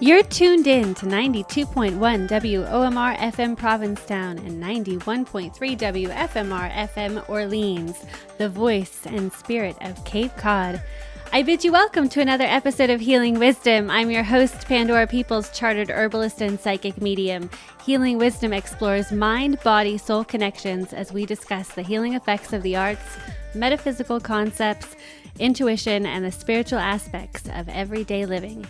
You're tuned in to 92.1 WOMR FM Provincetown and 91.3 WFMR FM Orleans, the voice and spirit of Cape Cod. I bid you welcome to another episode of Healing Wisdom. I'm your host, Pandora Peoples, chartered herbalist and psychic medium. Healing Wisdom explores mind, body, soul connections as we discuss the healing effects of the arts, metaphysical concepts, intuition, and the spiritual aspects of everyday living.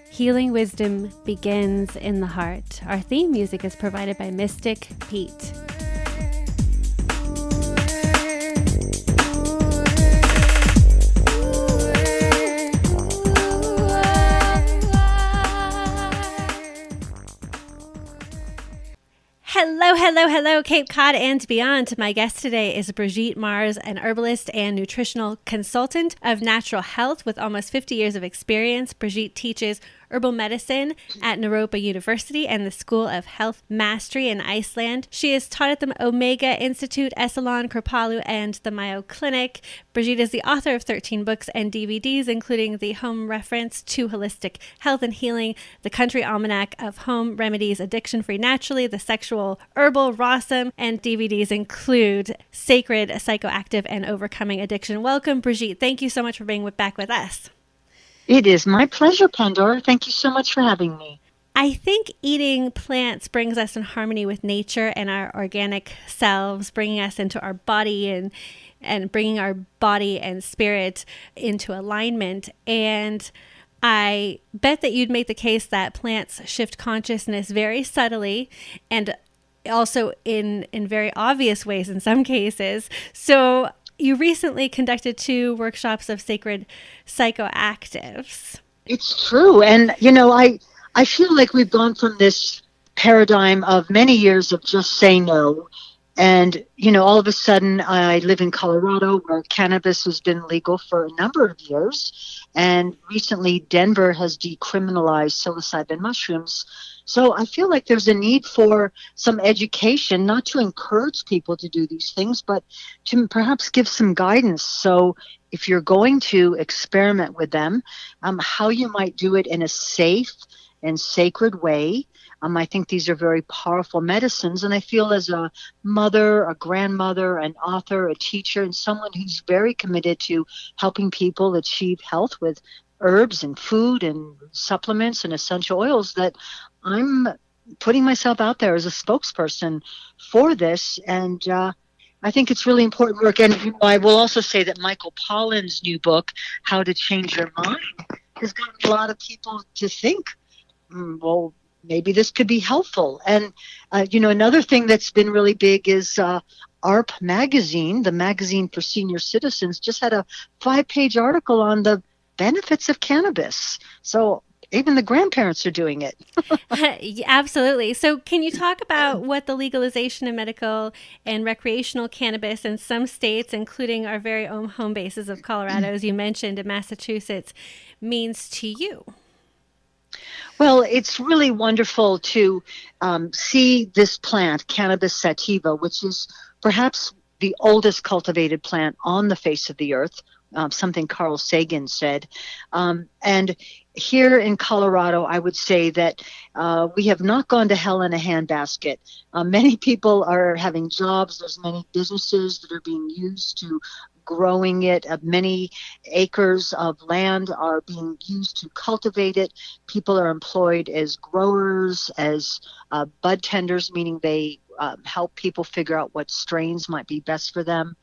Healing Wisdom begins in the heart. Our theme music is provided by Mystic Pete. Hello, Cape Cod and beyond. My guest today is Brigitte Mars, an herbalist and nutritional consultant of natural health with almost 50 years of experience. Brigitte teaches herbal medicine at Naropa University and the School of Health Mastery in Iceland. She is taught at the Omega Institute, Esalen, Kripalu, and the Mayo Clinic. Brigitte is the author of 13 books and DVDs, including the Home Reference to Holistic Health and Healing, the Country Almanac of Home Remedies, Addiction Free Naturally, the Sexual Herbal Rawsome, and DVDs include Sacred, Psychoactive, and Overcoming Addiction. Welcome, Brigitte. Thank you so much for being back with us. It is my pleasure, Pandora. Thank you so much for having me. I think eating plants brings us in harmony with nature and our organic selves, bringing us into our body and bringing our body and spirit into alignment. And I bet that you'd make the case that plants shift consciousness very subtly and also in very obvious ways in some cases. So you recently conducted 2 workshops of sacred psychoactives. It's true. And, I feel like we've gone from this paradigm of many years of just say no. And, all of a sudden I live in Colorado where cannabis has been legal for a number of years. And recently Denver has decriminalized psilocybin mushrooms. So I feel like there's a need for some education, not to encourage people to do these things, but to perhaps give some guidance. So if you're going to experiment with them, how you might do it in a safe and sacred way. I think these are very powerful medicines. And I feel as a mother, a grandmother, an author, a teacher, and someone who's very committed to helping people achieve health with herbs and food and supplements and essential oils, that I'm putting myself out there as a spokesperson for this. And I think it's really important work. And I will also say that Michael Pollan's new book, How to Change Your Mind, has gotten a lot of people to think, well, maybe this could be helpful. And, another thing that's been really big is ARP magazine, the magazine for senior citizens, just had a 5-page article on the benefits of cannabis. So even the grandparents are doing it. Absolutely. So can you talk about what the legalization of medical and recreational cannabis in some states, including our very own home bases of Colorado, as you mentioned, in Massachusetts, means to you? Well, it's really wonderful to see this plant, Cannabis sativa, which is perhaps the oldest cultivated plant on the face of the earth, something Carl Sagan said. And here in Colorado, I would say that we have not gone to hell in a handbasket. Many people are having jobs. There's many businesses that are being used to growing it. Many acres of land are being used to cultivate it. People are employed as growers, as bud tenders, meaning they help people figure out what strains might be best for them.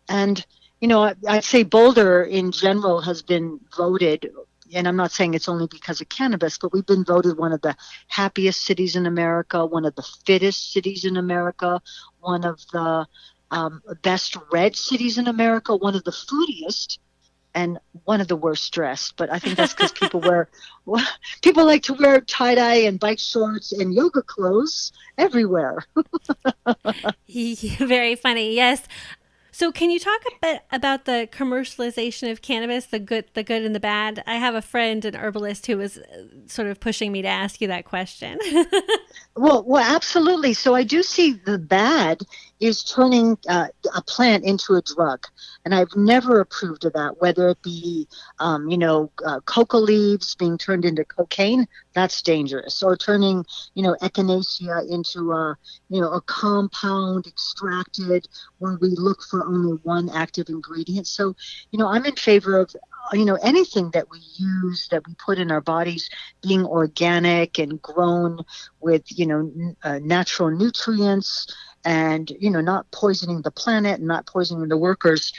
And, I'd say Boulder in general has been voted, and I'm not saying it's only because of cannabis, but we've been voted one of the happiest cities in America, one of the fittest cities in America, one of the best read cities in America, one of the foodiest, and one of the worst dressed. But I think that's because people like to wear tie-dye and bike shorts and yoga clothes everywhere. Very funny, yes. So can you talk a bit about the commercialization of cannabis, the good and the bad? I have a friend, an herbalist, who was sort of pushing me to ask you that question. Well, absolutely. So I do see the bad is turning a plant into a drug. And I've never approved of that, whether it be, coca leaves being turned into cocaine, that's dangerous. Or turning, echinacea into a compound extracted where we look for only one active ingredient. So, I'm in favor of, anything that we use, that we put in our bodies, being organic and grown with, natural nutrients and, not poisoning the planet and not poisoning the workers.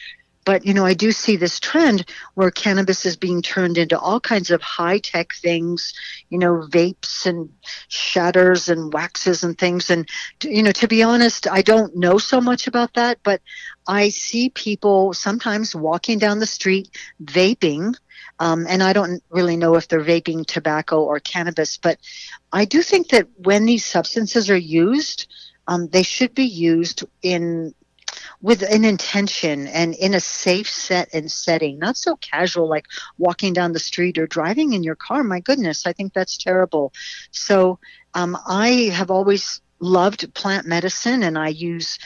But, I do see this trend where cannabis is being turned into all kinds of high-tech things, vapes and shatters and waxes and things. And, to be honest, I don't know so much about that, but I see people sometimes walking down the street vaping, and I don't really know if they're vaping tobacco or cannabis, but I do think that when these substances are used, they should be used with an intention and in a safe setting, not so casual like walking down the street or driving in your car. My goodness, I think that's terrible. So I have always loved plant medicine, and I use,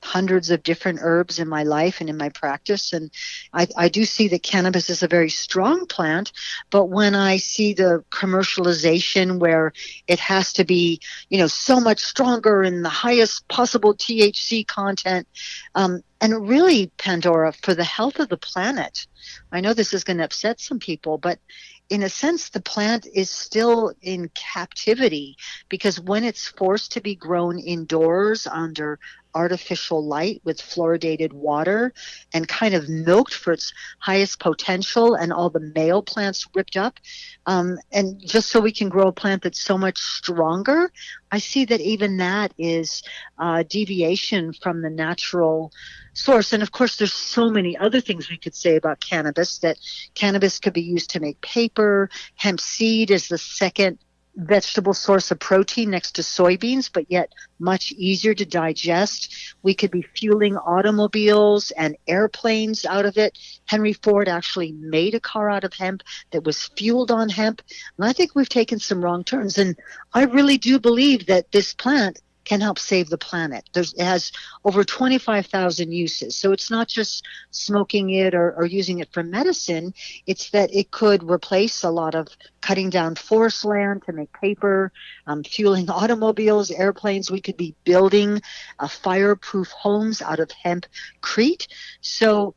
hundreds of different herbs in my life and in my practice. And I do see that cannabis is a very strong plant, but when I see the commercialization where it has to be, so much stronger and the highest possible THC content, and really, Pandora, for the health of the planet, I know this is going to upset some people, but in a sense, the plant is still in captivity, because when it's forced to be grown indoors under artificial light with fluoridated water and kind of milked for its highest potential, and all the male plants ripped up, and just so we can grow a plant that's so much stronger, I see that even that is deviation from the natural source. And of course, there's so many other things we could say about cannabis, that cannabis could be used to make paper. Hemp seed is the second vegetable source of protein next to soybeans, but yet much easier to digest. We could be fueling automobiles and airplanes out of it. Henry Ford actually made a car out of hemp that was fueled on hemp. And I think we've taken some wrong turns. And I really do believe that this plant can help save the planet. It has over 25,000 uses. So it's not just smoking it or using it for medicine. It's that it could replace a lot of cutting down forest land to make paper, fueling automobiles, airplanes. We could be building fireproof homes out of hempcrete. So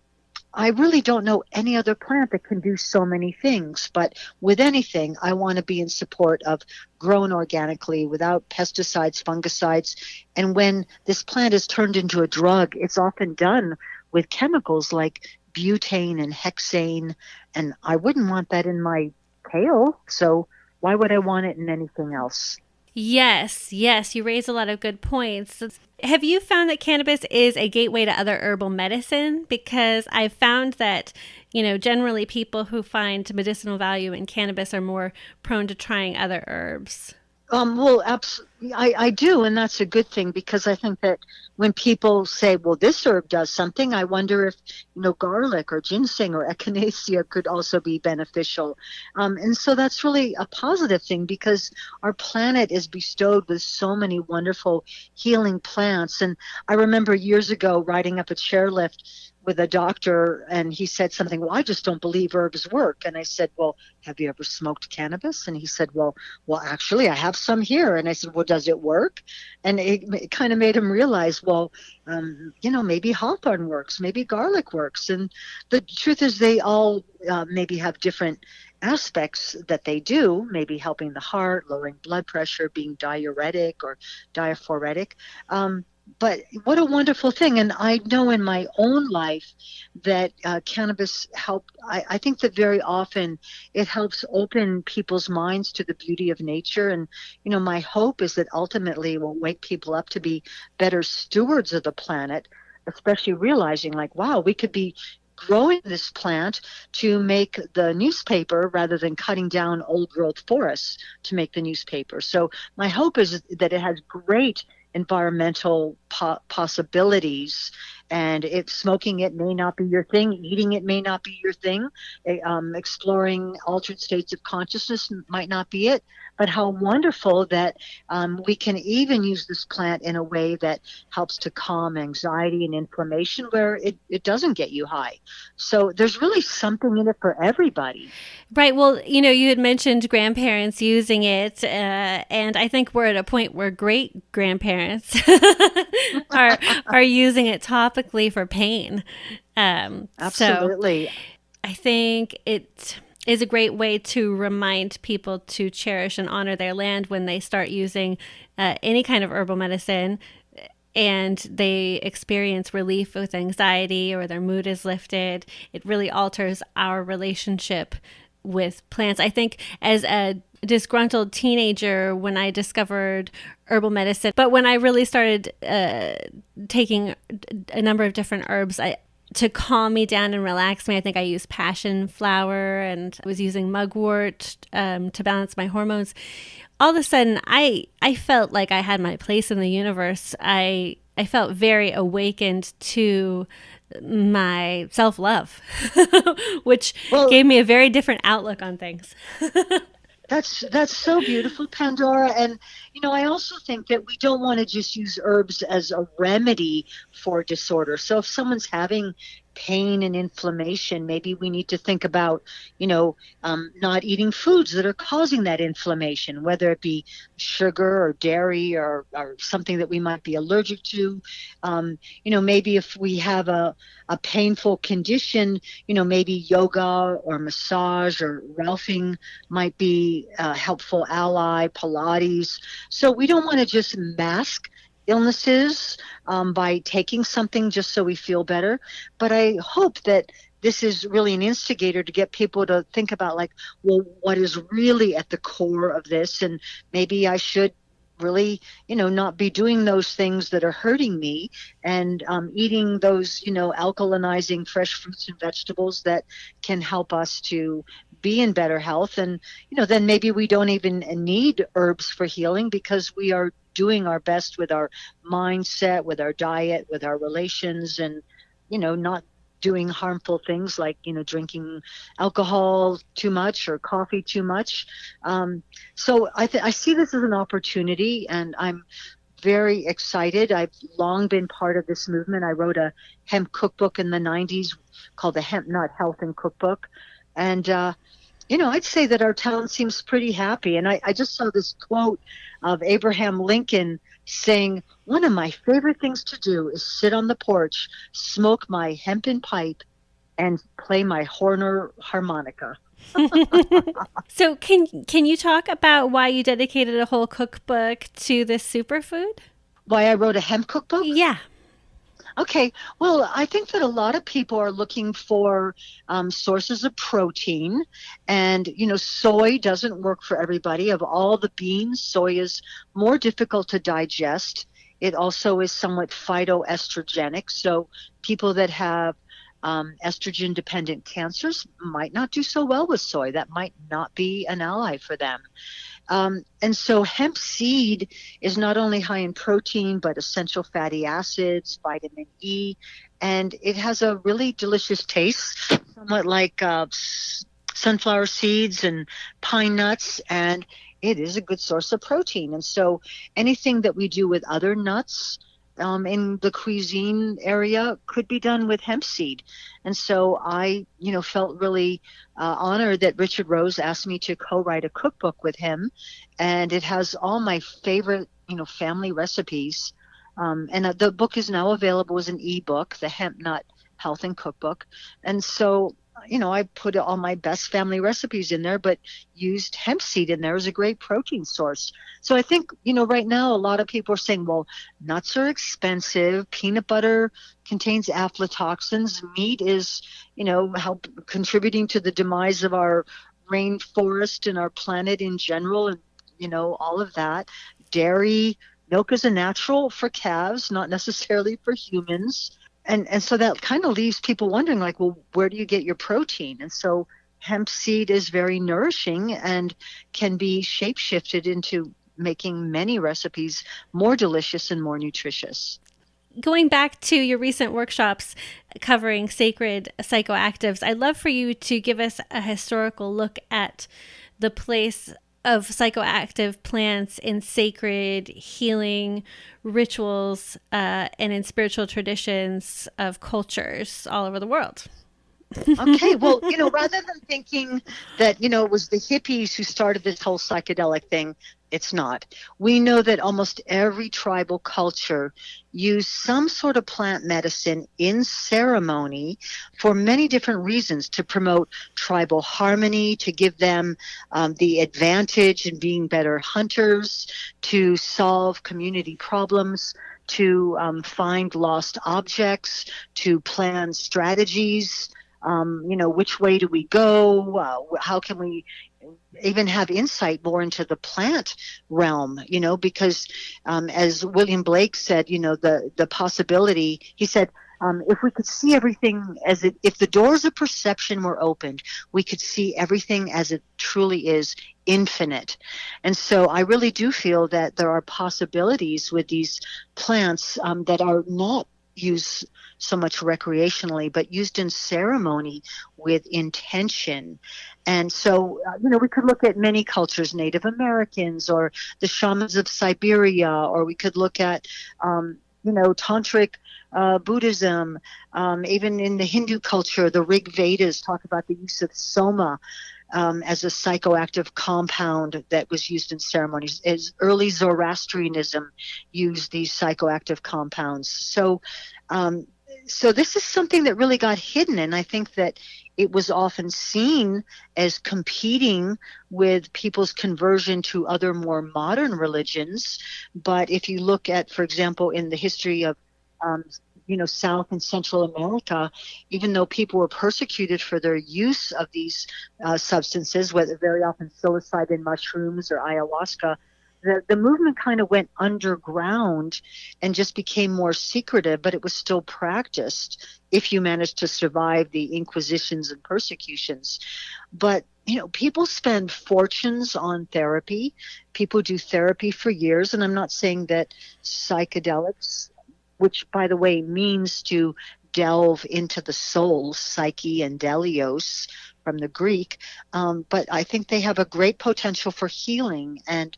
I really don't know any other plant that can do so many things, but with anything, I want to be in support of grown organically without pesticides, fungicides. And when this plant is turned into a drug, it's often done with chemicals like butane and hexane, and I wouldn't want that in my kale, so why would I want it in anything else? Yes, you raise a lot of good points. Have you found that cannabis is a gateway to other herbal medicine? Because I've found that, generally people who find medicinal value in cannabis are more prone to trying other herbs. Well, absolutely, I do, and that's a good thing, because I think that when people say, well, this herb does something, I wonder if, garlic or ginseng or echinacea could also be beneficial. And so that's really a positive thing, because our planet is bestowed with so many wonderful healing plants. And I remember years ago riding up a chairlift with a doctor, and he said something, well, I just don't believe herbs work. And I said, well, have you ever smoked cannabis? And he said, well, actually, I have some here. And I said, well, does it work? And it kind of made him realize, well, maybe hawthorn works, maybe garlic works. And the truth is they all maybe have different aspects that they do, maybe helping the heart, lowering blood pressure, being diuretic or diaphoretic. But what a wonderful thing. And I know in my own life that cannabis I think that very often it helps open people's minds to the beauty of nature. And, my hope is that ultimately it will wake people up to be better stewards of the planet, especially realizing like, wow, we could be growing this plant to make the newspaper rather than cutting down old growth forests to make the newspaper. So my hope is that it has great environmental possibilities, And if smoking it may not be your thing, eating it may not be your thing, exploring altered states of consciousness might not be it. But how wonderful that we can even use this plant in a way that helps to calm anxiety and inflammation where it doesn't get you high. So there's really something in it for everybody. Right. Well, you had mentioned grandparents using it, and I think we're at a point where great grandparents are using it topically for pain. Absolutely. So I think it is a great way to remind people to cherish and honor their land when they start using any kind of herbal medicine and they experience relief with anxiety or their mood is lifted. It really alters our relationship with plants. I think as a disgruntled teenager when I discovered herbal medicine, but when I really started taking a number of different herbs, to calm me down and relax me, I think I used passion flower and I was using mugwort to balance my hormones. All of a sudden, I felt like I had my place in the universe. I felt very awakened to my self-love, which gave me a very different outlook on things. That's so beautiful, Pandora. And, I also think that we don't want to just use herbs as a remedy for disorder. So if someone's having pain and inflammation, maybe we need to think about, not eating foods that are causing that inflammation, whether it be sugar or dairy or something that we might be allergic to. Maybe if we have a painful condition, maybe yoga or massage or Ralphing might be a helpful ally, Pilates. So we don't want to just mask illnesses by taking something just so we feel better. But I hope that this is really an instigator to get people to think about, like, well, what is really at the core of this? And maybe I should really, not be doing those things that are hurting me and eating those, alkalinizing fresh fruits and vegetables that can help us to be in better health. And, then maybe we don't even need herbs for healing because we are doing our best with our mindset, with our diet, with our relations, and, not doing harmful things like, drinking alcohol too much or coffee too much. So I see this as an opportunity, and I'm very excited. I've long been part of this movement. I wrote a hemp cookbook in the 90s called the Hemp Nut Health and Cookbook. And, I'd say that our town seems pretty happy. And I just saw this quote of Abraham Lincoln saying, "One of my favorite things to do is sit on the porch, smoke my hempen pipe, and play my Horner harmonica." So can you talk about why you dedicated a whole cookbook to this superfood? Why I wrote a hemp cookbook? Yeah. Okay, well, I think that a lot of people are looking for sources of protein, and soy doesn't work for everybody. Of all the beans, soy is more difficult to digest. It also is somewhat phytoestrogenic, so people that have estrogen-dependent cancers might not do so well with soy. That might not be an ally for them. And so hemp seed is not only high in protein, but essential fatty acids, vitamin E, and it has a really delicious taste, somewhat like sunflower seeds and pine nuts, and it is a good source of protein. And so anything that we do with other nuts in the cuisine area could be done with hemp seed. And so I, felt really honored that Richard Rose asked me to co-write a cookbook with him. And it has all my favorite, family recipes. And the book is now available as an ebook, the Hemp Nut Health and Cookbook. And so, I put all my best family recipes in there, but used hemp seed in there as a great protein source. So I think, right now, a lot of people are saying, well, nuts are expensive. Peanut butter contains aflatoxins. Meat is, contributing to the demise of our rainforest and our planet in general, and, all of that. Dairy, milk is a natural for calves, not necessarily for humans. And so that kind of leaves people wondering, like, well, where do you get your protein? And so hemp seed is very nourishing and can be shape-shifted into making many recipes more delicious and more nutritious. going back to your recent workshops covering sacred psychoactives, I'd love for you to give us a historical look at the place of psychoactive plants in sacred healing rituals and in spiritual traditions of cultures all over the world. Okay, well, rather than thinking that, it was the hippies who started this whole psychedelic thing, it's not. We know that almost every tribal culture used some sort of plant medicine in ceremony for many different reasons, to promote tribal harmony, to give them the advantage in being better hunters, to solve community problems, to find lost objects, to plan strategies. Which way do we go? How can we even have insight more into the plant realm? Because as William Blake said, the possibility, he said, if we could see everything if the doors of perception were opened, we could see everything as it truly is, infinite. And so I really do feel that there are possibilities with these plants that are not used so much recreationally, but used in ceremony with intention. And so, we could look at many cultures, Native Americans or the shamans of Siberia, or we could look at, Tantric Buddhism. Even in the Hindu culture, the Rig Vedas talk about the use of soma as a psychoactive compound that was used in ceremonies. As early Zoroastrianism used these psychoactive compounds. So this is something that really got hidden, and I think that it was often seen as competing with people's conversion to other more modern religions. But if you look at, for example, in the history of South and Central America, even though people were persecuted for their use of these substances, whether very often psilocybin mushrooms or ayahuasca, the movement kind of went underground and just became more secretive, but it was still practiced if you managed to survive the inquisitions and persecutions. But people spend fortunes on therapy. People do therapy for years, and I'm not saying that psychedelics, which, by the way, means to delve into the soul, psyche and delios from the Greek, but I think they have a great potential for healing. And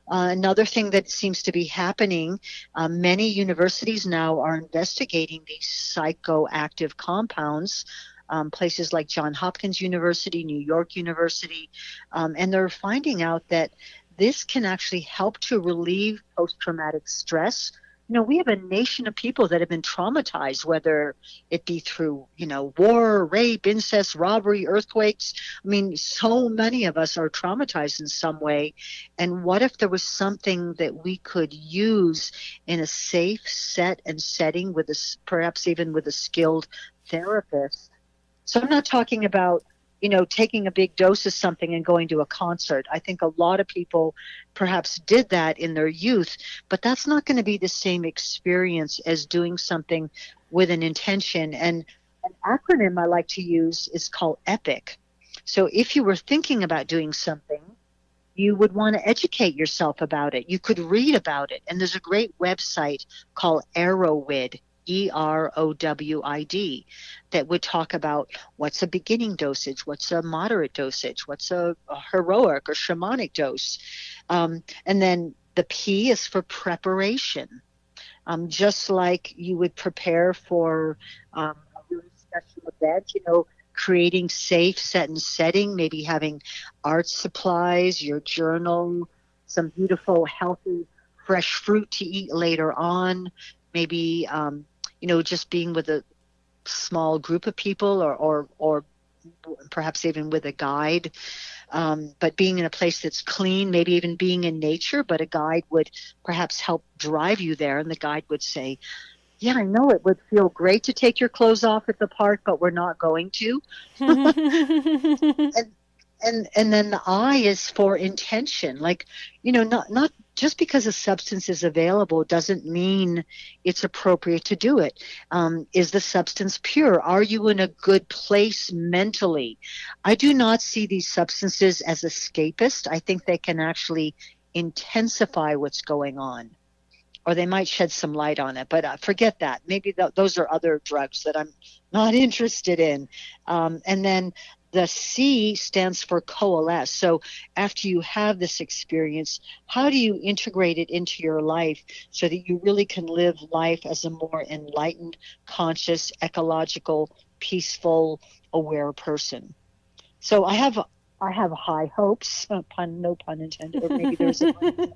another thing that seems to be happening, many universities now are investigating these psychoactive compounds, places like Johns Hopkins University, New York University, and they're finding out that this can actually help to relieve post-traumatic stress. We have a nation of people that have been traumatized, whether it be through, war, rape, incest, robbery, earthquakes. I mean, so many of us are traumatized in some way. And what if there was something that we could use in a safe set and setting with perhaps even with a skilled therapist? So I'm not talking about taking a big dose of something and going to a concert. I think a lot of people perhaps did that in their youth, but that's not going to be the same experience as doing something with an intention. And an acronym I like to use is called EPIC. So if you were thinking about doing something, you would want to educate yourself about it. You could read about it. And there's a great website called Erowid, EROWID, that would talk about what's a beginning dosage, what's a moderate dosage, what's a heroic or shamanic dose. And then the P is for preparation. Just like you would prepare for a really special event, creating safe set and setting, maybe having art supplies, your journal, some beautiful, healthy, fresh fruit to eat later on, maybe just being with a small group of people or perhaps even with a guide, but being in a place that's clean, maybe even being in nature, but a guide would perhaps help drive you there. And the guide would say, yeah, I know it would feel great to take your clothes off at the park, but we're not going to. And then the I is for intention. Like, not just because a substance is available doesn't mean it's appropriate to do it. Is the substance pure? Are you in a good place mentally? I do not see these substances as escapist. I think they can actually intensify what's going on. or they might shed some light on it. But forget that. Maybe those are other drugs that I'm not interested in. And then the C stands for coalesce. So after you have this experience, how do you integrate it into your life so that you really can live life as a more enlightened, conscious, ecological, peaceful, aware person? So I have high hopes, no pun intended, or maybe there's a pun intended.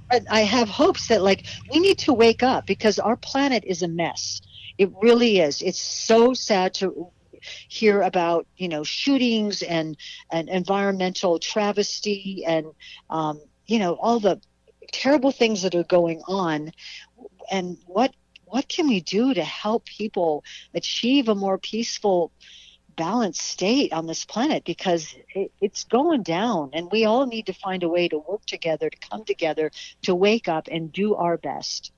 But I have hopes that like we need to wake up because our planet is a mess. It really is. It's so sad to hear about, shootings and environmental travesty and, all the terrible things that are going on. And what can we do to help people achieve a more peaceful, balanced state on this planet? Because it's going down, and we all need to find a way to work together, to come together, to wake up and do our best.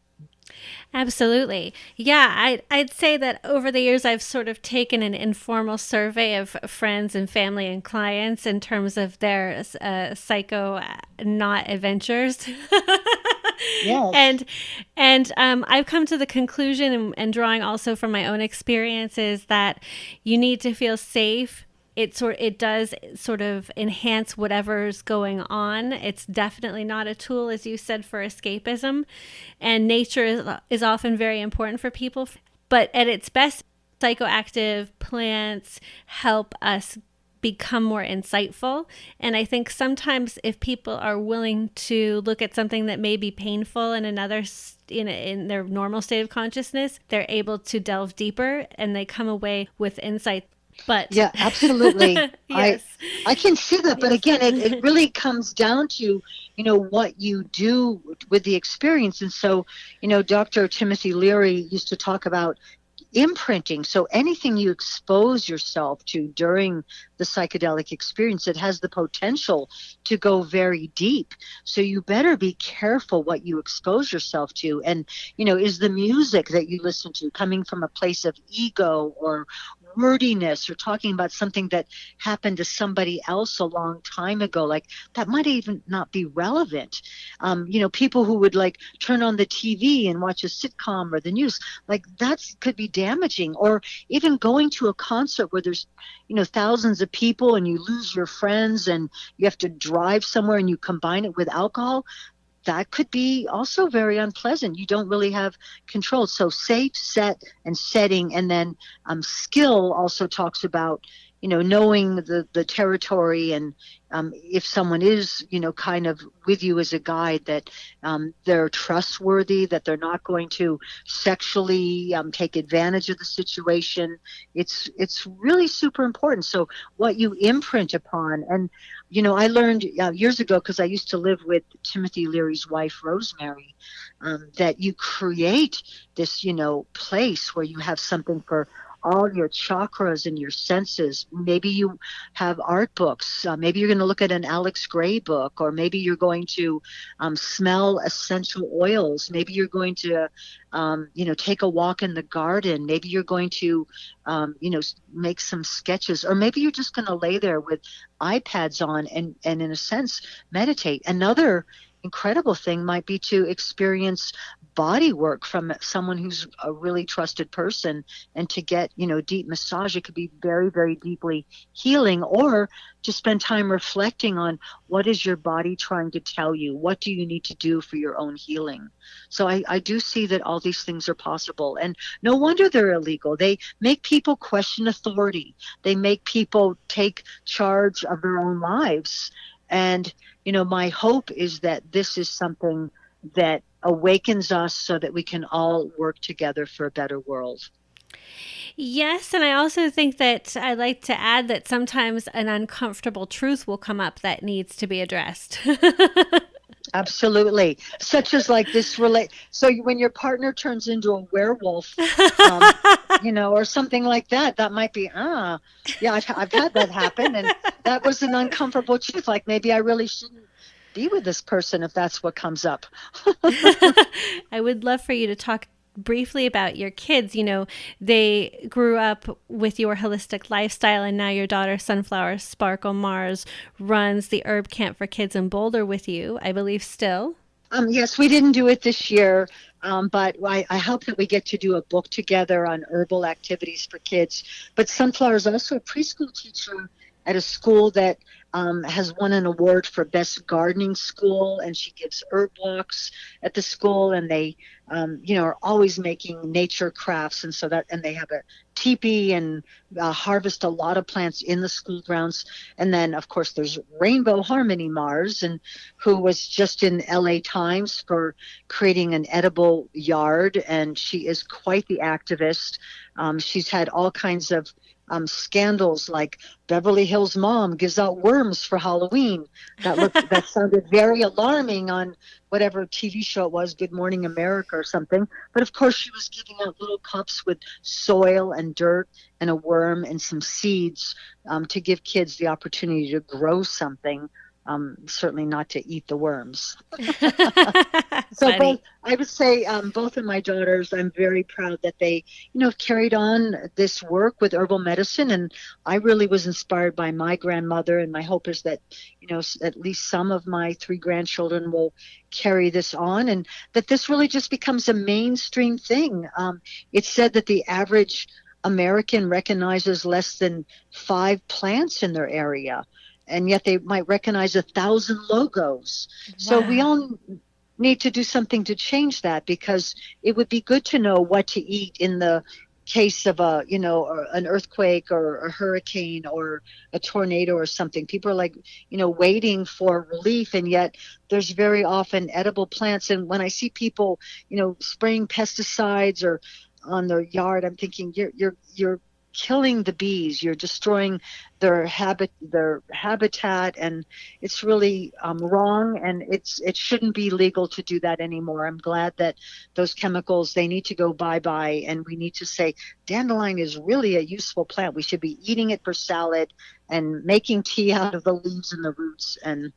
Absolutely. Yeah, I'd say that over the years, I've sort of taken an informal survey of friends and family and clients in terms of their psycho not adventures. Yes. And I've come to the conclusion and drawing also from my own experiences that you need to feel safe. It does sort of enhance whatever's going on. It's definitely not a tool, as you said, for escapism. And nature is often very important for people. But at its best, psychoactive plants help us become more insightful. And I think sometimes if people are willing to look at something that may be painful in in their normal state of consciousness, they're able to delve deeper and they come away with insight. But yeah, absolutely. Yes. I can see that, but again, it really comes down to, what you do with the experience. And so, Dr. Timothy Leary used to talk about imprinting. So anything you expose yourself to during the psychedelic experience, it has the potential to go very deep. So you better be careful what you expose yourself to. And, is the music that you listen to coming from a place of ego or wordiness, or talking about something that happened to somebody else a long time ago? Like that might even not be relevant. People who would like turn on the TV and watch a sitcom or the news, like that could be damaging. Or even going to a concert where there's, thousands of people and you lose your friends and you have to drive somewhere and you combine it with alcohol. That could be also very unpleasant. You don't really have control. So safe, set, and setting. And then skill also talks about, knowing the territory, and if someone is, kind of with you as a guide, that they're trustworthy, that they're not going to sexually take advantage of the situation. It's really super important. So what you imprint upon, and I learned years ago, because I used to live with Timothy Leary's wife, Rosemary, that you create this, place where you have something for all your chakras and your senses. Maybe you have art books. Maybe you're going to look at an Alex Gray book, or maybe you're going to smell essential oils. Maybe you're going to, take a walk in the garden. Maybe you're going to, make some sketches, or maybe you're just going to lay there with iPads on and in a sense, meditate. Another incredible thing might be to experience body work from someone who's a really trusted person, and to get, deep massage. It could be very, very deeply healing. Or to spend time reflecting on what is your body trying to tell you? What do you need to do for your own healing? So I do see that all these things are possible, and no wonder they're illegal. They make people question authority. They make people take charge of their own lives. And, my hope is that this is something that awakens us so that we can all work together for a better world. Yes, and I also think that I like to add that sometimes an uncomfortable truth will come up that needs to be addressed. Absolutely. Such as like this so when your partner turns into a werewolf, or something like that, that might be, yeah, I've had that happen. And that was an uncomfortable truth. Like maybe I really shouldn't be with this person if that's what comes up. I would love for you to talk briefly about your kids. They grew up with your holistic lifestyle, and now your daughter, Sunflower Sparkle Mars, runs the herb camp for kids in Boulder with you, I believe still. Yes, we didn't do it this year, but I hope that we get to do a book together on herbal activities for kids. But Sunflower is also a preschool teacher at a school that has won an award for best gardening school, and she gives herb walks at the school, and they, are always making nature crafts, and and they have a teepee and harvest a lot of plants in the school grounds. And then, of course, there's Rainbow Harmony Mars, and who was just in LA Times for creating an edible yard, and she is quite the activist. She's had all kinds of scandals, like Beverly Hills Mom gives out worms for Halloween. That sounded very alarming on whatever TV show it was, Good Morning America or something. But of course, she was giving out little cups with soil and dirt and a worm and some seeds to give kids the opportunity to grow something. Certainly not to eat the worms. So I would say both of my daughters, I'm very proud that they, carried on this work with herbal medicine. And I really was inspired by my grandmother. And my hope is that, at least some of my 3 grandchildren will carry this on, and that this really just becomes a mainstream thing. It's said that the average American recognizes less than 5 plants in their area, and yet they might recognize 1,000 logos. Wow. So we all need to do something to change that, because it would be good to know what to eat in the case of an earthquake or a hurricane or a tornado or something. People are like, waiting for relief, and yet there's very often edible plants. And when I see people, spraying pesticides or on their yard, I'm thinking you're killing the bees, you're destroying their habitat, and it's really wrong, and it shouldn't be legal to do that anymore. I'm glad that those chemicals, they need to go bye-bye, and we need to say dandelion is really a useful plant. We should be eating it for salad and making tea out of the leaves and the roots and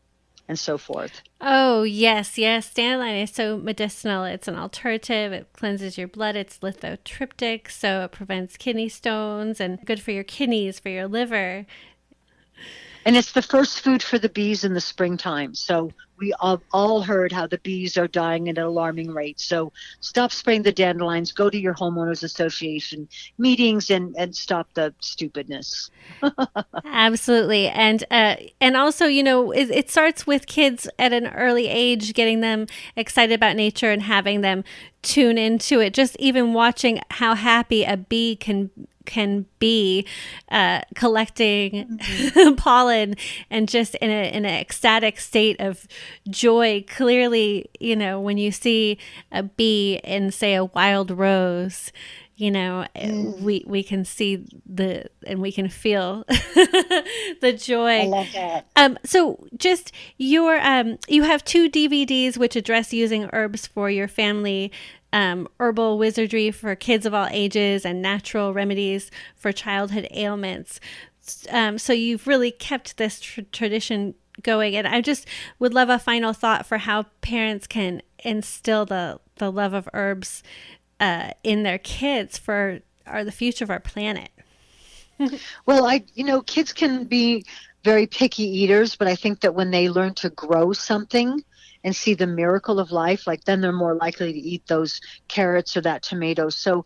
so forth. Oh, yes, yes. Dandelion is so medicinal. It's an alternative. It cleanses your blood. It's lithotriptic, so it prevents kidney stones and good for your kidneys, for your liver. And it's the first food for the bees in the springtime. So we all heard how the bees are dying at an alarming rate. So stop spraying the dandelions. Go to your homeowners association meetings and stop the stupidness. Absolutely. And also, it starts with kids at an early age, getting them excited about nature and having them tune into it. Just even watching how happy a bee can be collecting pollen and just in an ecstatic state of joy. Clearly, when you see a bee in, say, a wild rose, we can see and we can feel the joy. I love that. So just you have 2 DVDs which address using herbs for your family. Herbal wizardry for kids of all ages and natural remedies for childhood ailments. So you've really kept this tradition going. And I just would love a final thought for how parents can instill the love of herbs in their kids for the future of our planet. Well, kids can be very picky eaters, but I think that when they learn to grow something and see the miracle of life, like then they're more likely to eat those carrots or that tomato. So,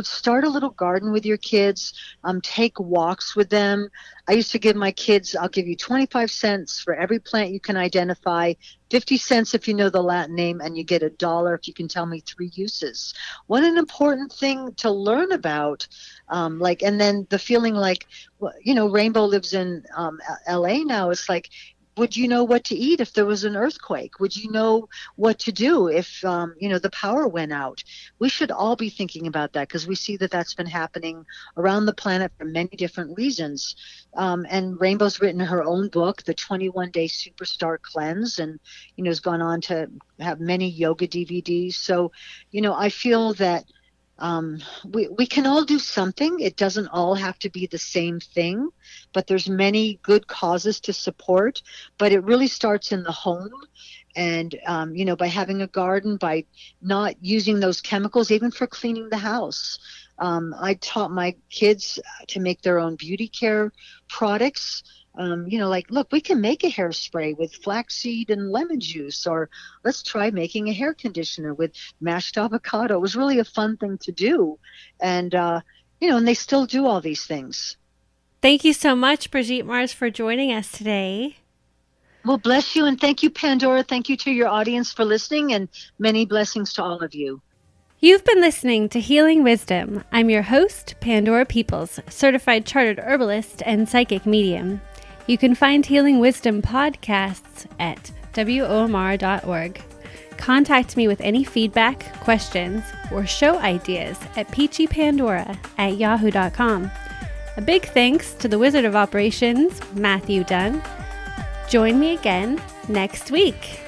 start a little garden with your kids, take walks with them. I used to give my kids, I'll give you 25 cents for every plant you can identify, 50 cents if you know the Latin name, and you get $1 if you can tell me 3 uses. What an important thing to learn about. And then the feeling like, Rainbow lives in LA now. It's like, would you know what to eat if there was an earthquake? Would you know what to do if, the power went out? We should all be thinking about that, because we see that that's been happening around the planet for many different reasons. And Rainbow's written her own book, The 21-Day Superstar Cleanse, and, has gone on to have many yoga DVDs. So, I feel that we can all do something. It doesn't all have to be the same thing, but there's many good causes to support. But it really starts in the home, and by having a garden, by not using those chemicals, even for cleaning the house. I taught my kids to make their own beauty care products. Like, look, we can make a hairspray with flaxseed and lemon juice, or let's try making a hair conditioner with mashed avocado. It was really a fun thing to do. And, and they still do all these things. Thank you so much, Brigitte Mars, for joining us today. Well, bless you, and thank you, Pandora. Thank you to your audience for listening, and many blessings to all of you. You've been listening to Healing Wisdom. I'm your host, Pandora Peoples, certified chartered herbalist and psychic medium. You can find Healing Wisdom podcasts at WOMR.org. Contact me with any feedback, questions, or show ideas at peachypandora@yahoo.com. A big thanks to the Wizard of Operations, Matthew Dunn. Join me again next week.